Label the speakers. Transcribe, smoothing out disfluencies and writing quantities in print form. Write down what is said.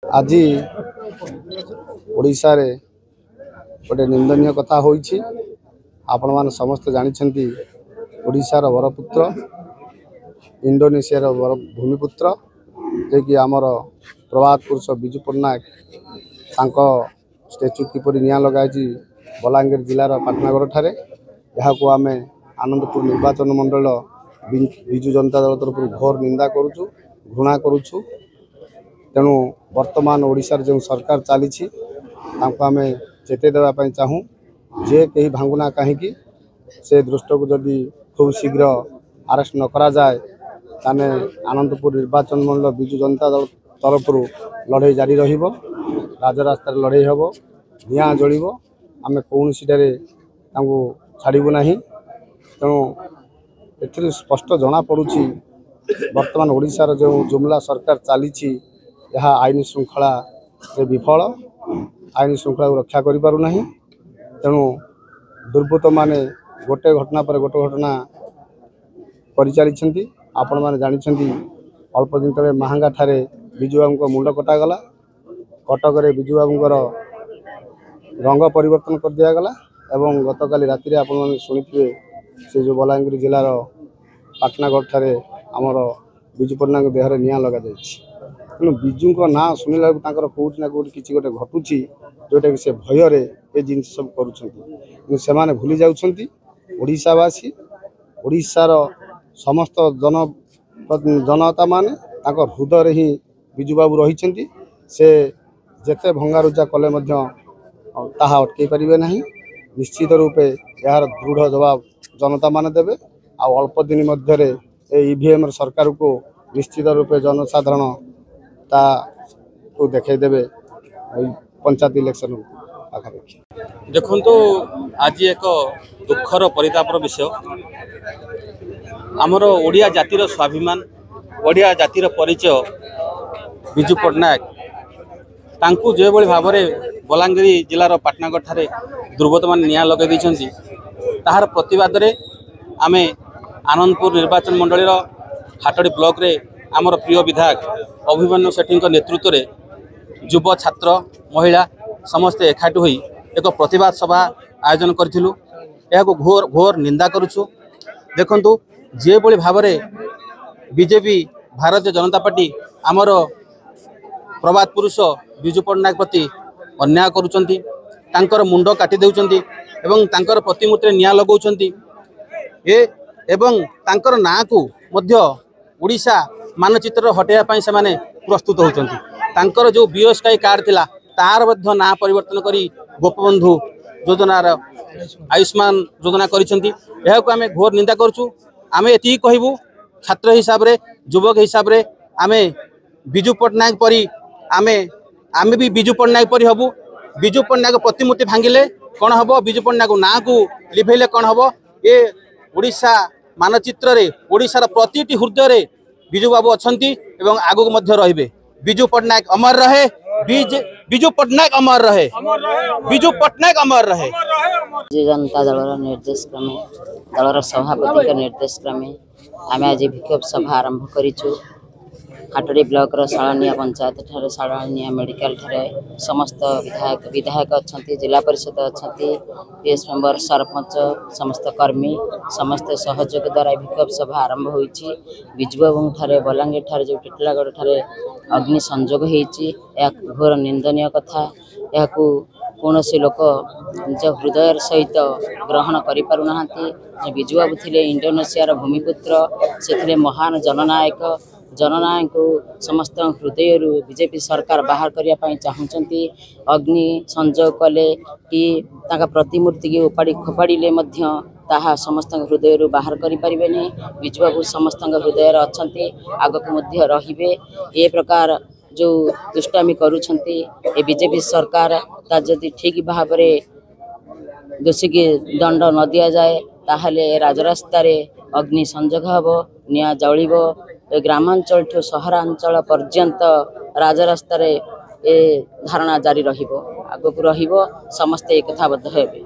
Speaker 1: आज ओडिशा रे गोटे निंदनीय कथा होईछि। आपण मान समस्त जानिछंती ओडिशा रो वरपुत्र इंडोनेशिया रो भूमिपुत्र जे कि आमर प्रभात पुरुष बिजू पट्टनायक तांको स्टेच्यू किपरि निया लगाई बलांगीर जिलार पाटनागढ़ ठारे यहाको आमे आनंदपुर निर्वाचन मंडल बिजू जनता दल तरफ घोर निंदा करूछु, घृणा करूछु। तेणु वर्तमान ओडिशार जो सरकार चली आम चेते देवाई चाहूँ जे कहीं भांगुना कहीं से दृष्ट को जदि खूब शीघ्र अरेस्ट न करा जाए ताने आनंदपुर निर्वाचन मंडल बिजू जनता दल तरफ लड़े जारी राजरास्त लड़े हम निआ जल आम कौन छाड़ू ना। तेणु ए स्पष्ट जना पड़ुछि वर्तमान ओडिशार जो जुमला सरकार चली यह आईन श्रृंखला विफल, आईन श्रृंखला रक्षा करि पारु नाही। तेणु दुर्बृत्त माने गोटे घटना पर गोटे घटना परिचालिछंती। आपण माने जानिछंती अल्प दिन तले महांगा ठारे बिजू बाबू मुंड कटागला। कटक रे बिजू बाबूर रंग परिवर्तन कर दिया गला एवं गतकाली राति आपण माने सुनिथिबे से जो बलांगीर जिलार पाटनागढ़ ठारे आमर बिजू पट्टनायक देहरे निया लगा जाइछि। तेणु बिजू ना शुणिला कौटी ना कौटी किसी गोटे घटुची जोटा कि से भयर ये जिन सब कर भूली जाउछंती। ओडिशावासी ओडिशार समस्त जनता माने हृदय ही बिजू बाबू रही से जेते भंगारुजा कले ताहा अटकई पारे ना। निश्चित रूपे यार दृढ़ जवाब जनता माने देबे। आ अल्प दिन मध्य ईवीएम सरकार को निश्चित रूपे जनसाधारण को देखे देवे पंचायत इलेक्शन पाखापाखि।
Speaker 2: देखो तो आज एक दुखर परितापर विषय आमर ओडिया जातिर स्वाभिमान ओडिया जातिर परिचय बिजू पट्टनायक तांकु जो भाई भाव में बलांगीर जिलार पाटनागढ़ ठारे दुर्बृत्त मान निया लगे देइछंती ताहार प्रतिवाद रे आमे आनंदपुर निर्वाचन मंडलीर हाटड़ी ब्लॉक रे आमर प्रिय विधायक अभिमन्यु सेठी नेतृत्व में युव छात्र महिला समस्ते एकाठी होई एक प्रतिवाद सभा आयोजन करूँ। यह घोर घोर निंदा करुछु। देखंतु जे भली भाव में बीजेपी भारतीय जनता पार्टी आमर प्रभात पुरुष बिजू पट्टनायक प्रति अन्याय करुचंती, तांकर मुंड काटी देउचंती एवं तांकर प्रतिमूर्ति निया लगाउचंती एवं तांकर ना को मध्य ओडिशा मानचित्र हटेया से माने प्रस्तुत होचंती। तांकर जो बीएसके कार्ड थिला तार मध्य ना परिवर्तन करी गोपबंधु योजनार आयुष्मान योजना करिसेंती। यह को आमे घोर निंदा करछु। आमे एति कहबू छात्र हिसाब रे युवक हिसाब रे आमे बिजू पट्टनायक परी आमे भी बिजू पट्टनायक परी हबू। बिजू पट्टनायक प्रतिमूर्ति भांगिले कौन हबो, बिजू पट्टनायक ना को लिभेले कौन हबो। ए ओडिशा मानचित्र रे ओडिशार प्रतिटी हृदय रे बिजू बाबू अच्छी एवं आगू मध्य रहिबे। बिजू पट्टनायक अमर रहे, बिजू पट्टनायक अमर रहे, बिजू पट्टनायक अमर रहे।
Speaker 3: जनता दल निर्देश क्रमे दलर सभापति निर्देश क्रमे आम आज विक्षोभ सभा आरंभ करूँ। हाटड़ी ब्लॉक शालनिया पंचायत ठारे शालनिया मेडिकल ठारे समस्त विधायक अच्छा, जिला परिषद अच्छा, पीएस मेंबर, सरपंच, समस्त कर्मी समस्त सहयोग द्वारा विक्षोभ सभा आरंभ होईछि। बिजू बाबू ठारे बलांगीर ठारे जो टिटलागढ़ ठारे अग्नि संजोग होईछि घोर निंदनीय कथा। यह कौन लोक निज हृदय सहित ग्रहण करें। बिजू बाबू थे इंडोनेशियार भूमिपुत्र, से महान जननायक समस्त हृदय बीजेपी सरकार बाहर करने चाहूँगी। अग्नि संजोग कले कि प्रतिमूर्ति की उपाड़ी खोपाड़े ताहा समस्त हृदय बाहर करें नहीं। बिजू बाबू समस्त हृदय अच्छा आगक रे ये प्रकार जो दुष्टामी करुछंती ए बीजेपी सरकार जदि ठीक भाव में दोषी की दंड न दि जाए ताहले राजरास्ता अग्नि संजोग हम निया जलिब। ग्रामांचल ठू सहरांचल पर्यंत राजरास्ता ए धारणा जारी रहिबो, आगक रहिबो। समस्ते एक कथाबद्ध हेबे।